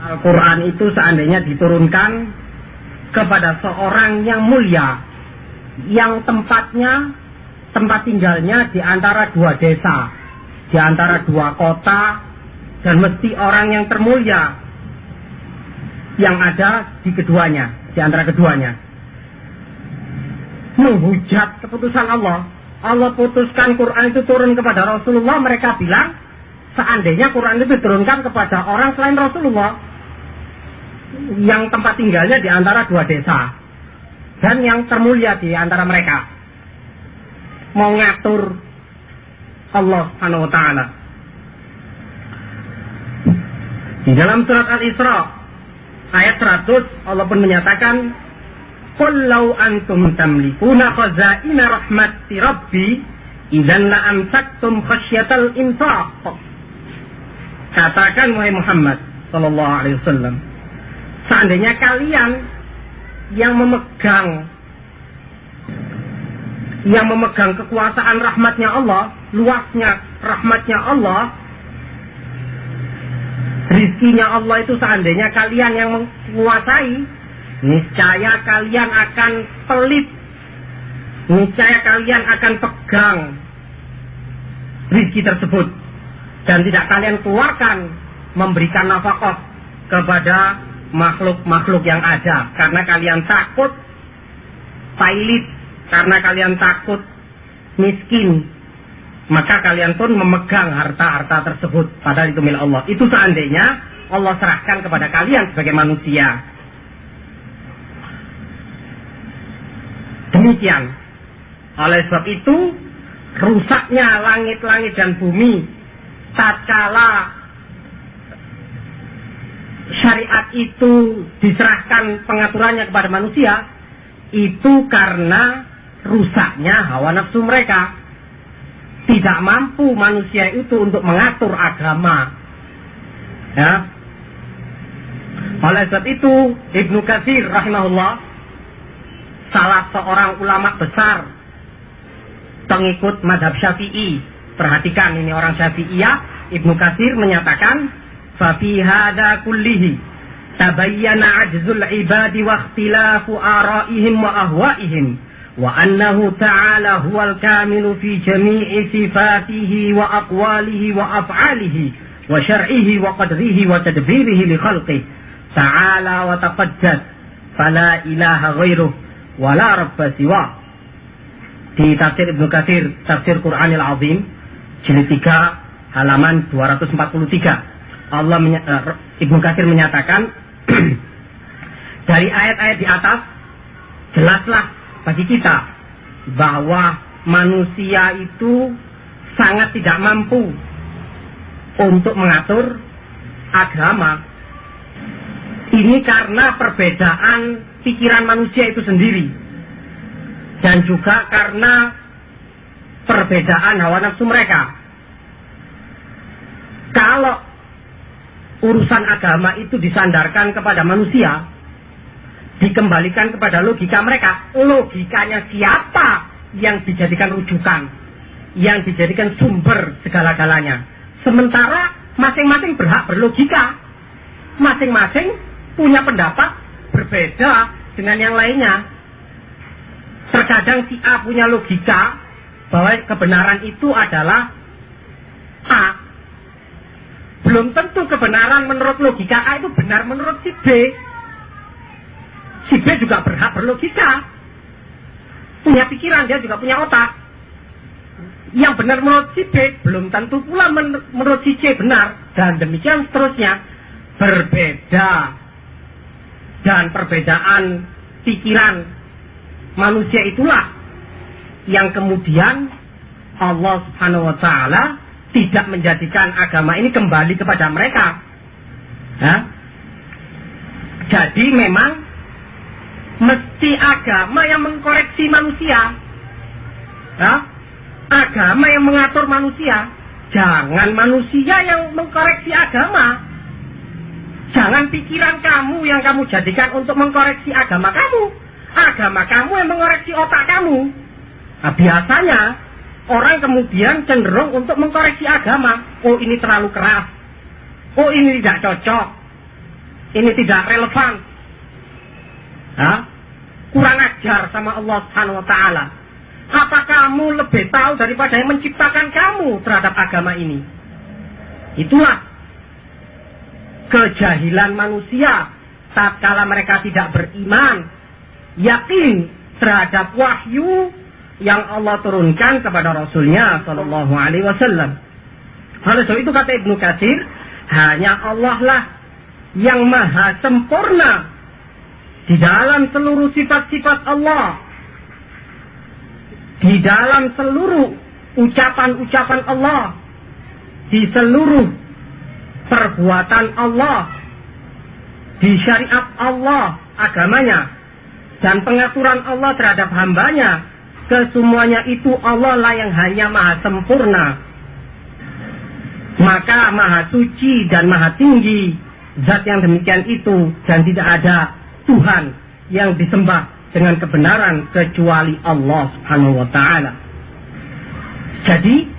Al-Quran itu seandainya diturunkan kepada seorang yang mulia, yang tempat tinggalnya di antara dua desa, di antara dua kota, dan mesti orang yang termulia yang ada di keduanya, di antara keduanya. Menghujat keputusan Allah. Allah putuskan Quran itu turun kepada Rasulullah, mereka bilang seandainya Quran itu diturunkan kepada orang selain Rasulullah yang tempat tinggalnya di antara dua desa dan yang termulia di antara mereka, mau ngatur Allah Subhanahu wa taala. Di dalam surat Al-Isra ayat 100 Allah pun menyatakan, "Qul law antum tamlikuna khazaina rahmati rabbi idzan la amsaktum khasyatal infaq." Katakan wahai Muhammad sallallahu alaihi wasallam, seandainya kalian yang memegang kekuasaan rahmatnya Allah, luasnya rahmatnya Allah, rizkinya Allah itu, seandainya kalian yang menguasai, niscaya kalian akan pelit, niscaya kalian akan pegang rizki tersebut dan tidak kalian keluarkan memberikan nafkah kepada makhluk-makhluk yang ada, karena kalian takut pailit, karena kalian takut miskin, maka kalian pun memegang harta-harta tersebut padahal itu milik Allah. Itu seandainya Allah serahkan kepada kalian sebagai manusia. Demikian. Oleh sebab itu, rusaknya langit-langit dan bumi tatkala syariat itu diserahkan pengaturannya kepada manusia, itu karena rusaknya hawa nafsu mereka. Tidak mampu manusia itu untuk mengatur agama. Ya. Oleh sebab itu, Ibnu Katsir rahimahullah, salah seorang ulama besar pengikut mazhab Syafi'i. Perhatikan, ini orang Syafi'iyah. Ibnu Katsir menyatakan, "Fafi hada kullihi tabayyana ajzul ibadi wa ikhtilafu ara'ihim wa ahwa'ihim wa annahu ta'ala huwal kamilu fi jami'i sifatihi wa aqwalihi wa af'alihi wa syar'ihi wa qadrihi wa tadbirihi li khalqihi ta'ala wa taqaddas fala ilaha ghairuh wa la rabba siwa." Di tafsir Ibnu Katsir, tafsir Qur'anil Azim, jilid 3 halaman 243, Ibnu Katsir menyatakan dari ayat-ayat di atas jelaslah bagi kita bahwa manusia itu sangat tidak mampu untuk mengatur agama. Ini karena perbedaan pikiran manusia itu sendiri, dan juga karena perbedaan hawa nafsu mereka. Kalau urusan agama itu disandarkan kepada manusia, dikembalikan kepada logika mereka, logikanya siapa yang dijadikan rujukan, yang dijadikan sumber segala-galanya. Sementara masing-masing berhak berlogika, masing-masing punya pendapat berbeda dengan yang lainnya. Terkadang si A punya logika bahwa kebenaran itu adalah A. Belum tentu kebenaran menurut logika A itu benar menurut si B. Si B juga berhak berlogika, punya pikiran, dia juga punya otak. Yang benar menurut si B belum tentu pula menurut si C benar, dan demikian seterusnya. Berbeda, dan perbedaan pikiran manusia itulah yang kemudian Allah Subhanahu wa taala tidak menjadikan agama ini kembali kepada mereka. Ya? Jadi memang mesti agama yang mengkoreksi manusia. Ya? Agama yang mengatur manusia. Jangan manusia yang mengkoreksi agama. Jangan pikiran kamu yang kamu jadikan untuk mengkoreksi agama kamu. Agama kamu yang mengoreksi otak kamu. Nah, biasanya orang kemudian cenderung untuk mengkoreksi agama. Oh, ini terlalu keras. Oh, ini tidak cocok. ini tidak relevan. Kurang ajar sama Allah Subhanahu wa taala. Apa kamu lebih tahu daripada yang menciptakan kamu terhadap agama ini? Itulah kejahilan manusia tatkala mereka tidak beriman, yakin terhadap wahyu yang Allah turunkan kepada Rasulnya Sallallahu Alaihi Wasallam. Oleh sebab itu kata Ibnu Katsir, hanya Allah lah yang maha sempurna di dalam seluruh sifat-sifat Allah, di dalam seluruh ucapan-ucapan Allah, di seluruh perbuatan Allah, di syariat Allah, agamanya, dan pengaturan Allah terhadap hambanya. Kesemuanya itu Allah lah yang hanya maha sempurna. Maka maha suci dan maha tinggi zat yang demikian itu, dan tidak ada Tuhan yang disembah dengan kebenaran kecuali Allah Subhanahu wa taala. Jadi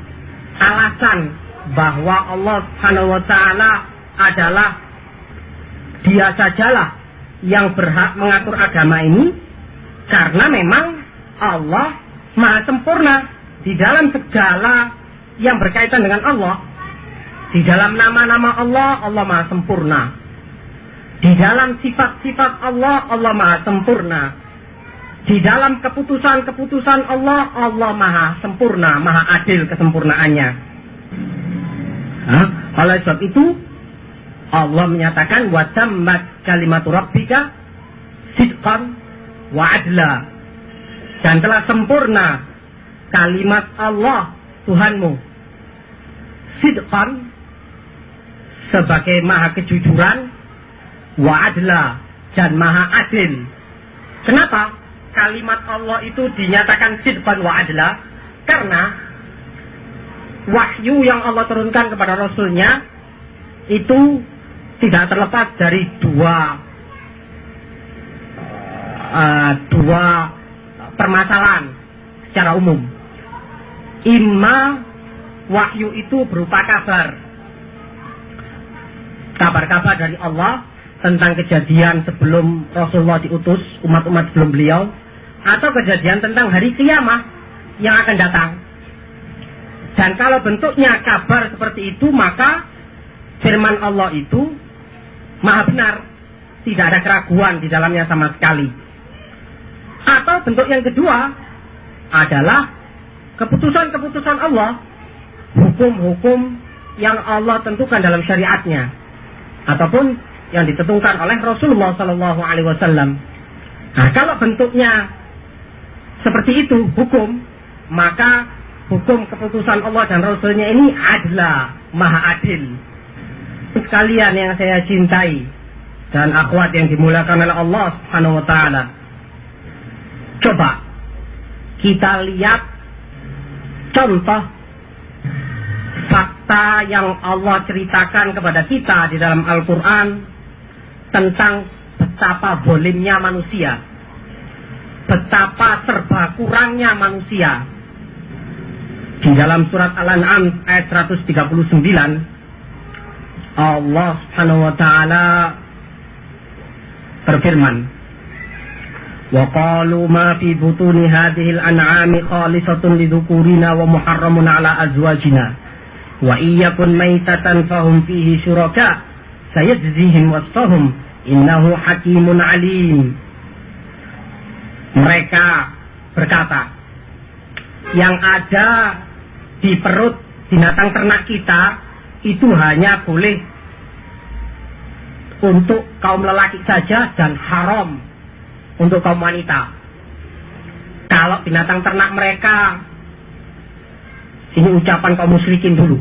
alasan bahwa Allah Subhanahu wa taala adalah dia sajalah yang berhak mengatur agama ini, karena memang Allah maha sempurna di dalam segala yang berkaitan dengan Allah. Di dalam nama-nama Allah, Allah maha sempurna. Di dalam sifat-sifat Allah, Allah maha sempurna. Di dalam keputusan-keputusan Allah, Allah maha sempurna, maha adil kesempurnaannya. Oleh sebab itu, Allah menyatakan, wa tammat kalimatu rabbika sidqan wa adla. Dan telah sempurna kalimat Allah Tuhanmu sidqan, sebagai maha kejujuran, wa adla, dan maha adil. Kenapa kalimat Allah itu dinyatakan sidqan wa adla? Karena wahyu yang Allah turunkan kepada Rasulnya itu tidak terlepas dari dua permasalahan secara umum. Imma wahyu itu berupa kabar-kabar dari Allah tentang kejadian sebelum Rasulullah diutus, umat-umat sebelum beliau, atau kejadian tentang hari kiamat yang akan datang. Dan kalau bentuknya kabar seperti itu, maka firman Allah itu maha benar, tidak ada keraguan di dalamnya sama sekali. Atau bentuk yang kedua adalah keputusan-keputusan Allah, hukum-hukum yang Allah tentukan dalam syariatnya, ataupun yang ditentukan oleh Rasulullah Sallallahu Alaihi Wasallam. Nah, kalau bentuknya seperti itu hukum, maka hukum keputusan Allah dan Rasulnya ini adalah maha adil. Sekalian yang saya cintai dan akhwat yang dimuliakan oleh Allah Subhanahu Wa Taala, coba kita lihat contoh fakta yang Allah ceritakan kepada kita di dalam Al-Quran tentang betapa bolimnya manusia, betapa serba kurangnya manusia. Di dalam surat Al-An'am ayat 139, Allah Subhanahu wa taala berfirman, "Wa qalu ma fi butuni hadhil an'ami khalisatun lidzukurina wa muharramun 'ala azwajina wa iyyakun maitatan fahum fihi syuraka sayajzihim wasfahum innahu hakimun alim." Mereka berkata, yang ada di perut binatang ternak kita itu hanya boleh untuk kaum lelaki saja dan haram untuk kaum wanita. Kalau binatang ternak mereka, ini ucapan kaum musyrikin dulu,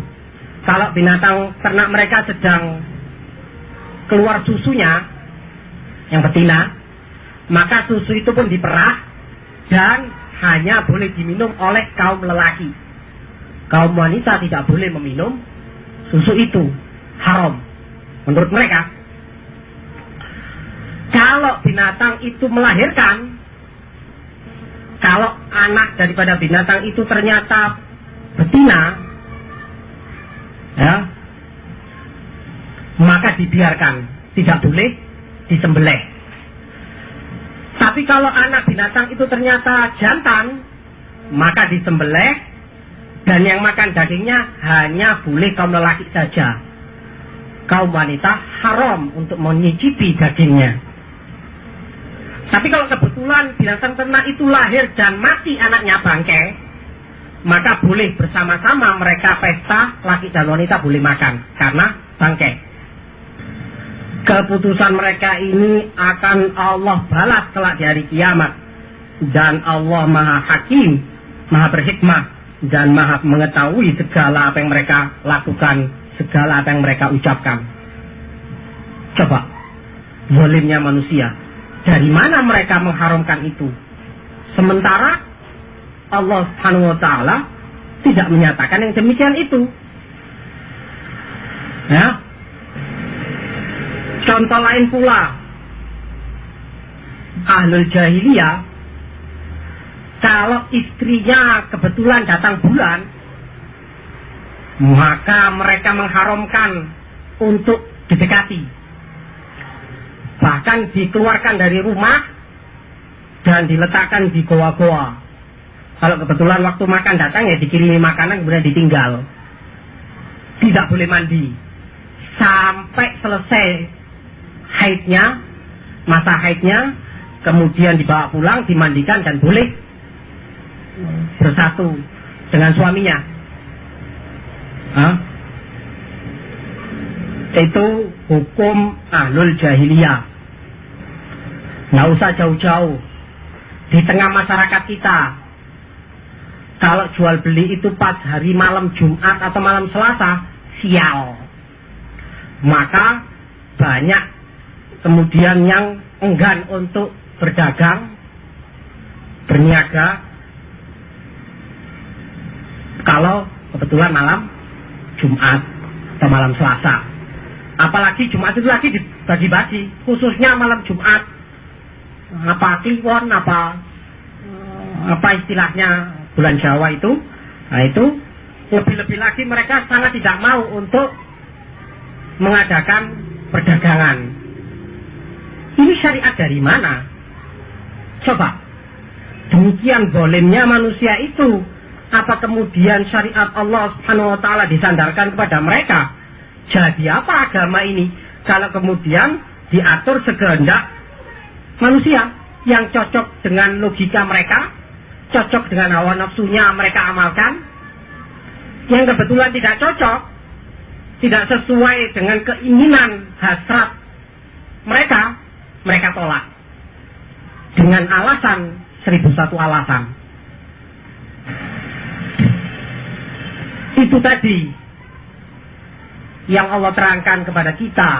kalau binatang ternak mereka sedang keluar susunya yang betina, maka susu itu pun diperah dan hanya boleh diminum oleh kaum lelaki. Kaum wanita tidak boleh meminum susu itu, haram menurut mereka. Kalau binatang itu melahirkan, kalau anak daripada binatang itu ternyata betina, ya, maka dibiarkan, tidak boleh disembelih. Tapi kalau anak binatang itu ternyata jantan, maka disembelih, dan yang makan dagingnya hanya boleh kaum lelaki saja. Kaum wanita haram untuk menyicipi dagingnya. Tapi kalau kebetulan binatang ternak itu lahir dan mati anaknya bangkai, maka boleh bersama-sama mereka pesta, laki dan wanita boleh makan karena bangkai. Keputusan mereka ini akan Allah balas kelak di hari kiamat. Dan Allah Maha Hakim, Maha Berhikmah, dan Maha mengetahui segala apa yang mereka lakukan, segala apa yang mereka ucapkan. Coba, zalimnya manusia. Dari mana mereka mengharamkan itu? Sementara Allah Subhanahu wa Ta'ala tidak menyatakan yang demikian itu. Ya. Contoh lain pula, ahlul jahiliyah, kalau istrinya kebetulan datang bulan, maka mereka mengharamkan untuk didekati. Bahkan dikeluarkan dari rumah dan diletakkan di goa-goa. Kalau kebetulan waktu makan datang ya dikirimi makanan kemudian ditinggal. Tidak boleh mandi sampai selesai haidnya, masa haidnya, kemudian dibawa pulang, dimandikan dan boleh bersatu dengan suaminya. Itu hukum ahlul jahiliyah. Nggak usah jauh-jauh. Di tengah masyarakat kita, kalau jual beli itu pas hari malam Jumat atau malam Selasa, sial. Maka banyak kemudian yang enggan untuk berdagang, berniaga, kalau kebetulan malam Jumat atau malam Selasa. Apalagi Jumat itu lagi dibagi-bagi, khususnya malam Jumat. Apa kliwon, apa istilahnya bulan Jawa itu. Nah itu lebih-lebih lagi mereka sangat tidak mau untuk mengadakan perdagangan. Ini syariat dari mana? Coba, demikian zalimnya manusia itu, apa kemudian syariat Allah Subhanahu wa Ta'ala disandarkan kepada mereka? Jadi apa agama ini kalau kemudian diatur sekehendak manusia yang cocok dengan logika mereka, cocok dengan hawa nafsunya mereka amalkan, yang kebetulan tidak cocok, tidak sesuai dengan keinginan hasrat mereka, mereka tolak dengan alasan 1001 alasan. Itu tadi yang Allah terangkan kepada kita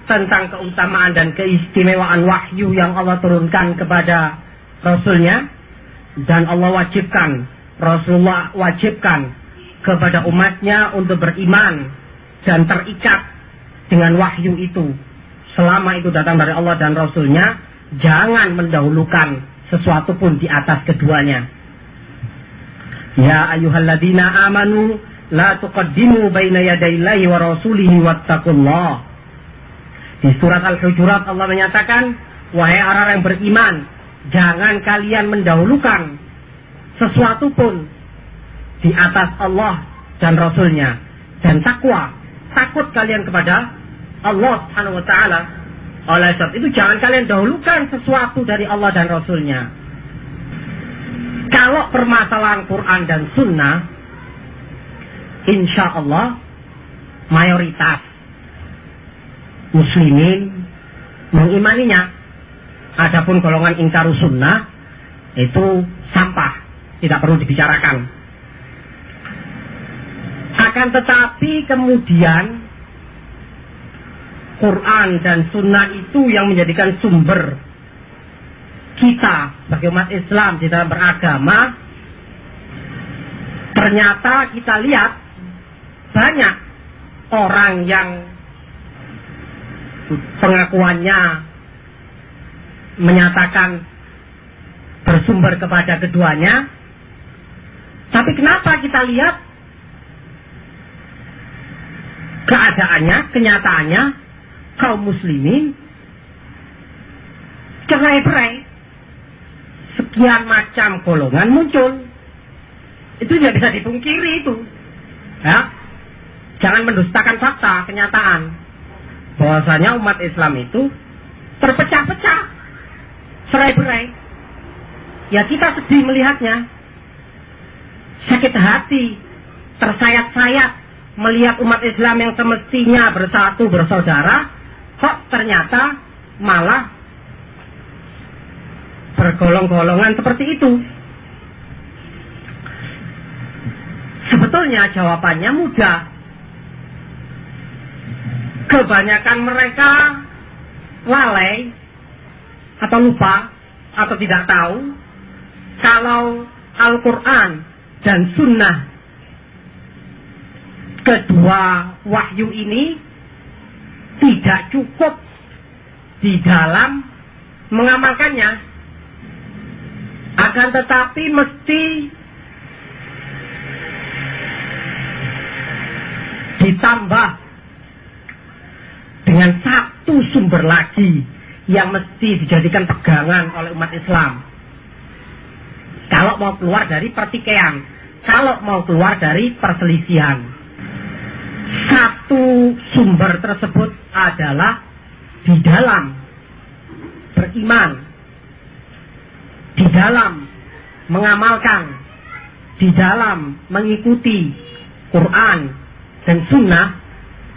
tentang keutamaan dan keistimewaan wahyu yang Allah turunkan kepada Rasulnya, dan Allah wajibkan, Rasulullah wajibkan kepada umatnya untuk beriman dan terikat dengan wahyu itu. Selama itu datang dari Allah dan Rasulnya, jangan mendahulukan sesuatu pun di atas keduanya. Ya ayyuhalladzina amanu la tuqaddimu baina yadayillahi wa rasulihi wattaqullah. Di surat Al-Hujurat Allah menyatakan, wahai orang yang beriman, jangan kalian mendahulukan sesuatu pun di atas Allah dan Rasulnya, dan takwa, takut kalian kepada Allah Subhanahu wa Ta'ala. Oleh sebab itu jangan kalian dahulukan sesuatu dari Allah dan Rasulnya. Kalau permasalahan Quran dan Sunnah, insya Allah mayoritas muslimin mengimaninya. Adapun golongan ingkaru sunnah itu sampah, tidak perlu dibicarakan. Akan tetapi kemudian Quran dan sunnah itu yang menjadikan sumber kita sebagai umat Islam di dalam beragama. Ternyata kita lihat banyak orang yang pengakuannya menyatakan bersumber kepada keduanya, tapi kenapa kita lihat keadaannya, kenyataannya kaum muslimin cerai-berai, sekian macam golongan muncul. Itu tidak bisa dipungkiri itu. Ya. Jangan mendustakan fakta, kenyataan. Bahwasanya umat Islam itu terpecah-pecah, cerai-berai. Ya kita sedih melihatnya. Sakit hati, tersayat-sayat melihat umat Islam yang semestinya bersatu, bersaudara, kok ternyata malah bergolong-golongan seperti itu. Sebetulnya jawabannya mudah. Kebanyakan mereka lalai atau lupa atau tidak tahu kalau Al-Quran dan Sunnah, kedua wahyu ini tidak cukup di dalam mengamalkannya, akan tetapi mesti ditambah dengan satu sumber lagi yang mesti dijadikan pegangan oleh umat Islam kalau mau keluar dari pertikaian, kalau mau keluar dari perselisihan. Satu sumber tersebut adalah di dalam beriman, di dalam mengamalkan, di dalam mengikuti Quran dan Sunnah.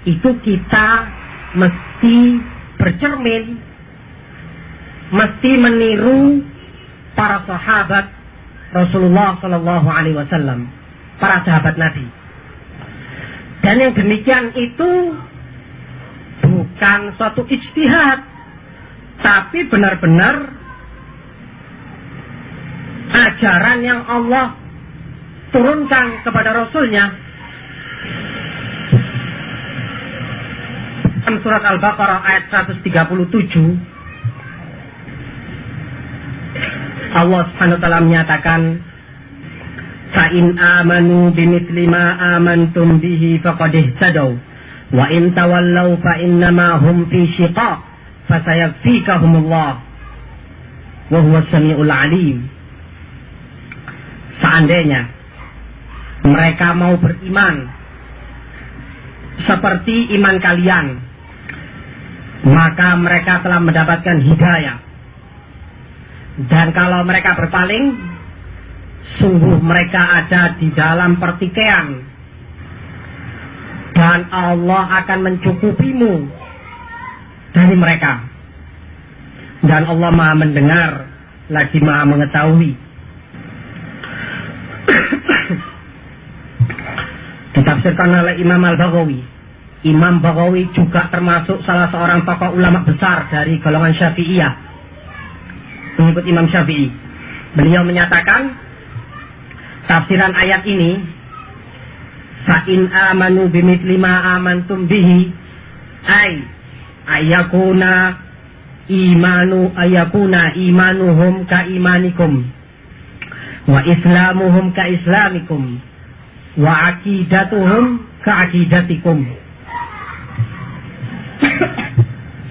Itu kita mesti bercermin, mesti meniru para sahabat Rasulullah Shallallahu Alaihi Wasallam, para sahabat Nabi. Dan yang demikian itu bukan suatu ijtihad, tapi benar-benar ajaran yang Allah turunkan kepada Rasulnya. Dalam surat Al-Baqarah ayat 137, Allah Subhanahu wa taala menyatakan, "Fa'in amanu bimithli ma amantum bihi faqad ihtadaw, wa in tawallaw fa innama hum fi shiqaq, fasayakfikahumullah, wa huwas samiul alim." Seandainya mereka mau beriman seperti iman kalian, maka mereka telah mendapatkan hidayah. Dan kalau mereka berpaling, sungguh mereka ada di dalam pertikaian, dan Allah akan mencukupimu dari mereka. Dan Allah Maha mendengar lagi Maha mengetahui. Ditafsirkan oleh Imam Al-Baghawi. Imam Baghawi juga termasuk salah seorang tokoh ulama besar dari golongan Syafi'iyah, mengikut Imam Syafi'i. Beliau menyatakan tafsiran ayat ini, "Fa'in amanu bimithli ma amantum bihi", ayakuna imanuhum ka imanikum, wa islamuhum ka islamikum, wa aqidatuhum ka aqidatikum.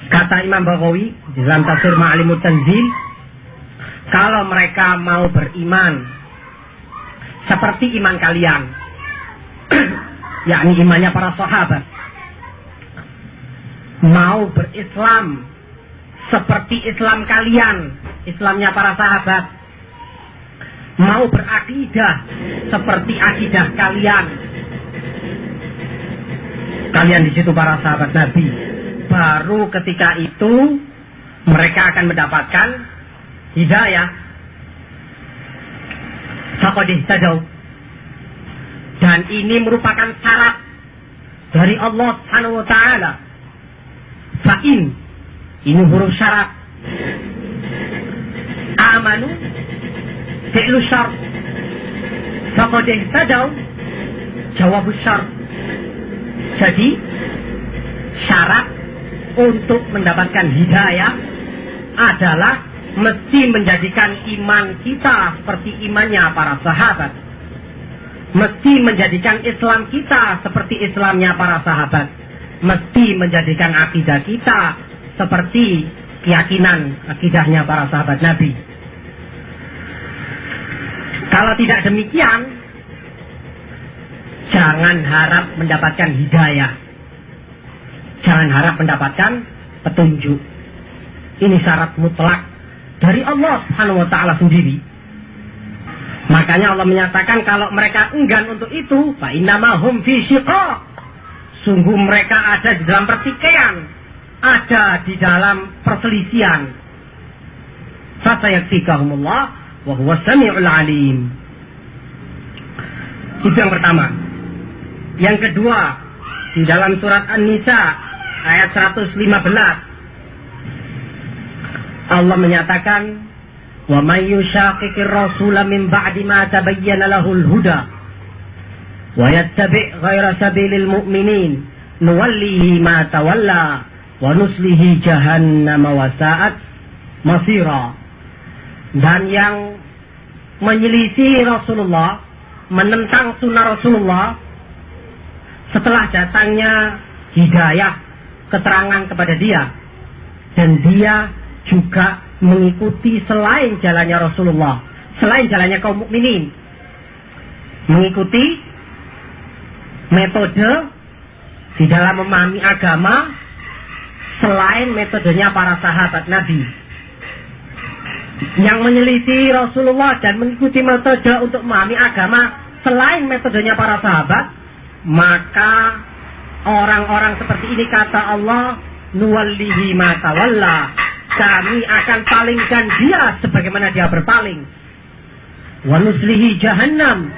Kata Imam Baghawi di dalam tafsir Ma'alimut Tanzil, kalau mereka mau beriman seperti iman kalian, yakni imannya para sahabat, mau berislam seperti Islam kalian, Islamnya para sahabat, mau berakidah seperti akidah kalian di situ para sahabat Nabi, baru ketika itu mereka akan mendapatkan hidayah. Faqad ihtadaw. Dan ini merupakan syarat dari Allah Subhanahu wa taala. Fa'in, ini huruf syarat. Amanu fi'lu syart. Faqad ihtadaw jawab syart. Jadi syarat untuk mendapatkan hidayah adalah mesti menjadikan iman kita seperti imannya para sahabat, mesti menjadikan Islam kita seperti Islamnya para sahabat, mesti menjadikan akidah kita seperti keyakinan akidahnya para sahabat Nabi. Kalau tidak demikian, jangan harap mendapatkan hidayah, jangan harap mendapatkan petunjuk. Ini syarat mutlak dari Allah Subhanahu wa Ta'ala sendiri. Makanya Allah menyatakan kalau mereka enggan untuk itu, fa innama hum fi syiqaq, sungguh mereka ada di dalam pertikaian, ada di dalam perselisihan. Fasayakfikahumullah wa huwa sami'ul alim. Itu yang pertama. Yang kedua, di dalam surat An-Nisa ayat 115 Allah menyatakan, wa may yushaqiqir rasula min ba'di ma tabayyana lahul huda wa yattabi' ghaira sabilil mu'minin nuwallihi ma tawalla wa nuslihi jahannam wa sa'at masira. Dan yang menyelisih Rasulullah, menentang sunnah Rasulullah setelah datangnya hidayah, keterangan kepada dia, dan dia juga mengikuti selain jalannya Rasulullah, selain jalannya kaum mukminin, mengikuti metode di dalam memahami agama selain metodenya para sahabat Nabi. Yang menyelisih Rasulullah dan mengikuti metode untuk memahami agama selain metodenya para sahabat, maka orang-orang seperti ini, kata Allah, nuwallihi ma tawalla, kami akan palingkan dia sebagaimana dia berpaling. Wa nuslihi jahannam,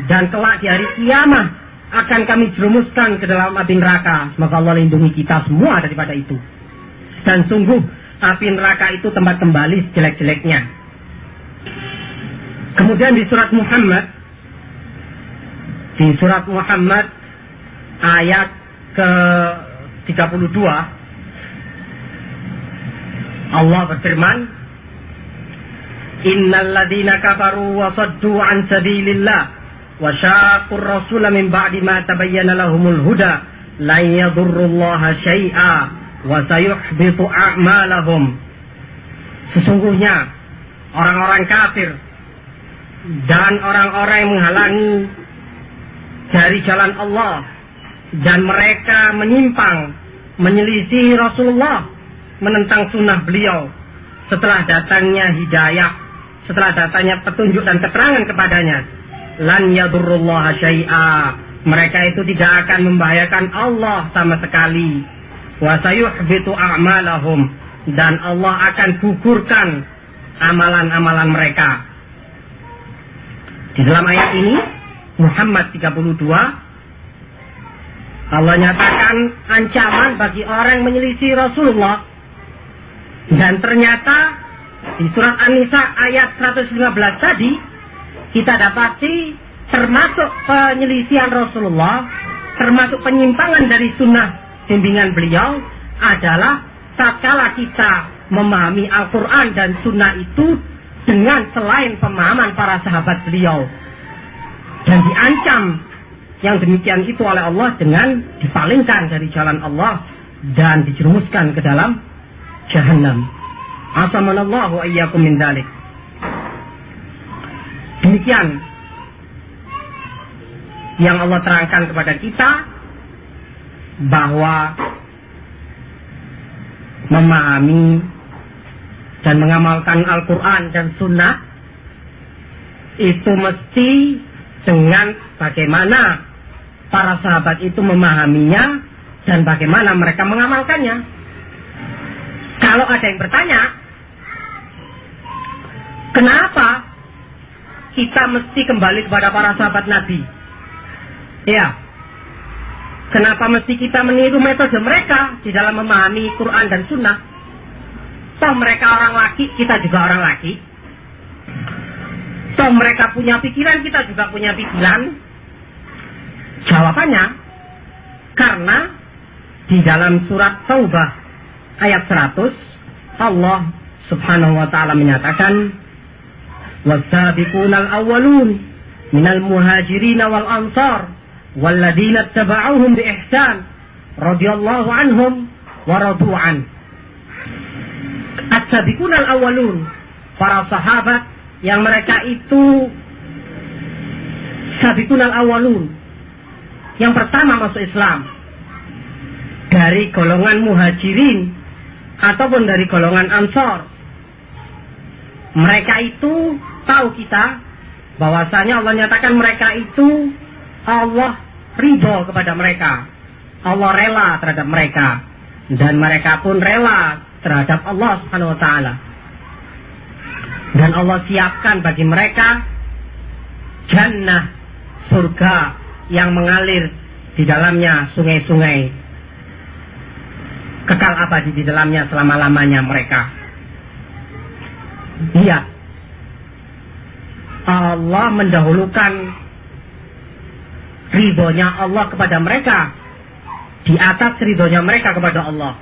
dan kelak di hari kiamat akan kami jerumuskan ke dalam api neraka. Semoga Allah lindungi kita semua daripada itu. Dan sungguh api neraka itu tempat kembali sejelek-jeleknya. Kemudian di surat Muhammad ayat ke-32 Allah berfirman, innal ladzina kafaru wa saddu an sabilillah wa syaqur rasula min ba'di ma tabayyana lahumul huda lan yadurrullaha syai'a wa sayuhbitu a'malahum. Sesungguhnya orang-orang kafir dan orang-orang yang menghalangi dari jalan Allah dan mereka menyimpang, menyelisih Rasulullah, menentang sunnah beliau setelah datangnya hidayah, setelah datangnya petunjuk dan keterangan kepadanya, lan yadurrullaha syai'a, mereka itu tidak akan membahayakan Allah sama sekali. Wa sayuhbitu a'malahum, dan Allah akan gugurkan amalan-amalan mereka. Di dalam ayat ini Muhammad 32 Allah nyatakan ancaman bagi orang yang menyelisih Rasulullah. Dan ternyata di surat An-Nisa ayat 115 tadi kita dapati termasuk penyelisihan Rasulullah, termasuk penyimpangan dari sunnah bimbingan beliau adalah tatkala kita memahami Al-Quran dan sunnah itu dengan selain pemahaman para sahabat beliau, dan diancam yang demikian itu oleh Allah dengan dipalingkan dari jalan Allah dan dijerumuskan ke dalam jahannam. Asamanallahu ayyakum min dzalik. Demikian yang Allah terangkan kepada kita, bahwa memahami dan mengamalkan Al-Quran dan Sunnah itu mesti dengan bagaimana para sahabat itu memahaminya dan bagaimana mereka mengamalkannya. Kalau ada yang bertanya, kenapa kita mesti kembali kepada para sahabat Nabi? Ya, kenapa mesti kita meniru metode mereka di dalam memahami Quran dan Sunnah? Toh mereka orang laki, kita juga orang laki. Toh mereka punya pikiran, kita juga punya pikiran. Jawabannya, karena di dalam surat Taubah ayat 100 Allah subhanahu wa ta'ala menyatakan, was-sabiqunal awwalun minal muhajirin wal ansar walladzina ittaba'uhum bi ihsan radhiyallahu anhum wa radu an. as-sabiqunal awwalun, para sahabat yang mereka itu sabiqunal awwalun, yang pertama masuk Islam dari golongan muhajirin ataupun dari golongan ansor. Mereka itu tahu kita bahwasanya Allah nyatakan mereka itu Allah ridho kepada mereka, Allah rela terhadap mereka, dan mereka pun rela terhadap Allah Subhanahu wa taala. Dan Allah siapkan bagi mereka jannah, surga yang mengalir di dalamnya sungai-sungai, kekal abadi di dalamnya selama-lamanya mereka. Iya, Allah mendahulukan ridhonya Allah kepada mereka di atas ridhonya mereka kepada Allah.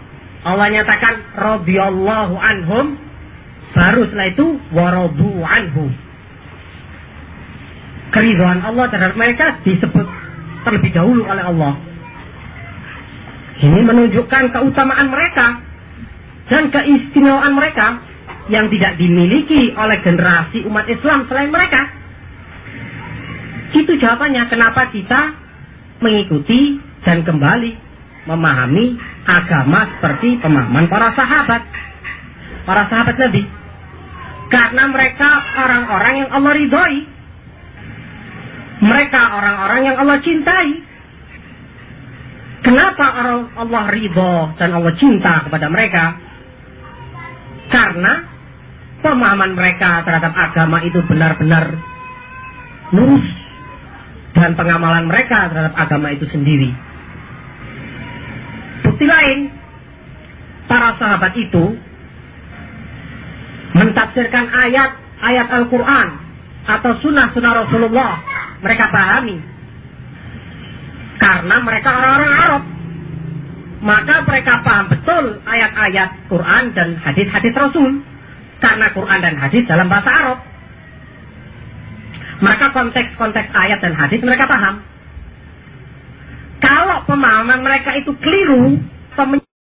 Allah nyatakan radhiyallahu anhum, baru setelah itu waradu anhu. Keridhaan Allah terhadap mereka disebut terlebih dahulu oleh Allah. Ini menunjukkan keutamaan mereka dan keistimewaan mereka yang tidak dimiliki oleh generasi umat Islam selain mereka. Itu jawabannya kenapa kita mengikuti dan kembali memahami agama seperti pemahaman para sahabat Nabi. Karena mereka orang-orang yang Allah ridhoi, mereka orang-orang yang Allah cintai. Kenapa Allah ridho dan Allah cinta kepada mereka? Karena pemahaman mereka terhadap agama itu benar-benar lurus, dan pengamalan mereka terhadap agama itu sendiri. Bukti lain, para sahabat itu mentafsirkan ayat Al-Quran atau sunnah-sunnah Rasulullah, mereka pahami. Karena mereka orang-orang Arab, maka mereka paham betul ayat-ayat Quran dan hadis-hadis Rasul. Karena Quran dan hadis dalam bahasa Arab, maka konteks-konteks ayat dan hadis mereka paham. Kalau pemahaman mereka itu keliru,